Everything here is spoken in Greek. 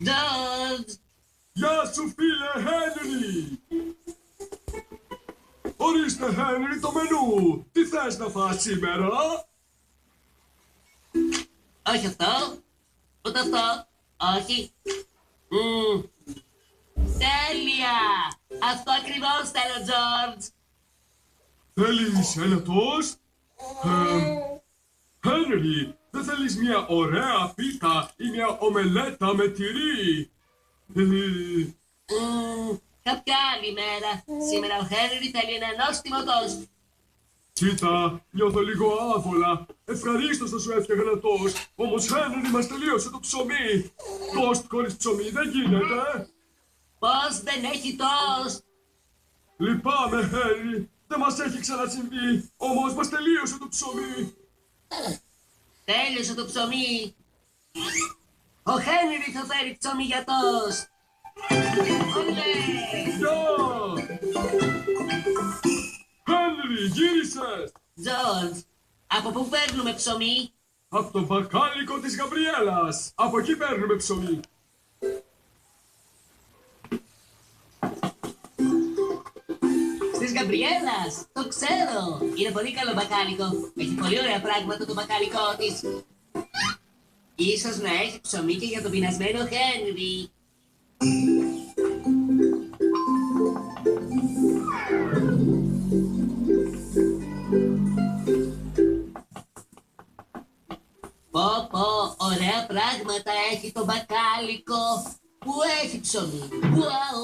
George! Γεια σου φίλε Χένρι! Ορίστε Χένρι το μενού! Τι θες να φας σήμερα? Όχι αυτό, ούτε αυτό, όχι. Τέλεια! Αυτό ακριβώς θέλω, George. Θέλεις ένα τόστ? Χένρι, δεν θέλεις μια ωραία πίτα ή μια ομελέτα με τυρί? Κάποια άλλη μέρα. Σήμερα ο Χένρι θέλει ένα νόστιμο τόστ. Κοίτα, νιώθω λίγο άβολα. Ευχαρίστως να σου έφτιαγα ένα τόστ. Όμως Χένρι μας τελείωσε το ψωμί. Τόστ χωρίς ψωμί δεν γίνεται. Πώς δεν έχει τόστ? Λυπάμαι Χένρι. Δεν μας έχει ξανασυμβεί. Όμως μας τελείωσε το ψωμί. Τέλειωσε το ψωμί. Ο Χένρι θα φέρει ψωμί για τόστ. Ολέ! Γεια! Χένρι, γύρισες! George, από πού παίρνουμε ψωμί? Από το μπακάλικο της Γαβριέλας. Από εκεί παίρνουμε ψωμί. Της Γαμπριέλας, το ξέρω. Είναι πολύ καλό μπακάλικο. Έχει πολύ ωραία πράγματα το μπακάλικό της. Ίσως να έχει ψωμί και για τον πεινασμένο Χένρι. Πω, ωραία πράγματα έχει το μπακάλικο. Πού έχει ψωμί? Wow!